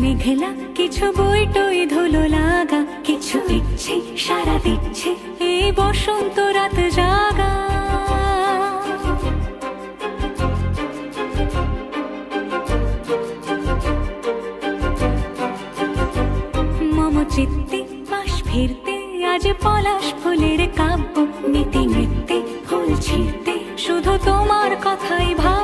মেঘলা কিছু বই টই ধুলো লাগা, কিছু ইচ্ছে সারা দিচ্ছে এই বসন্ত রাত জাগা। মম চিত্তে পাশ ফিরতে আজ পলাশ ফুলের কাব্য, নীতি নৃত্যে ফুল ছিঁড়তে শুধু তোমার কথাই ভাব।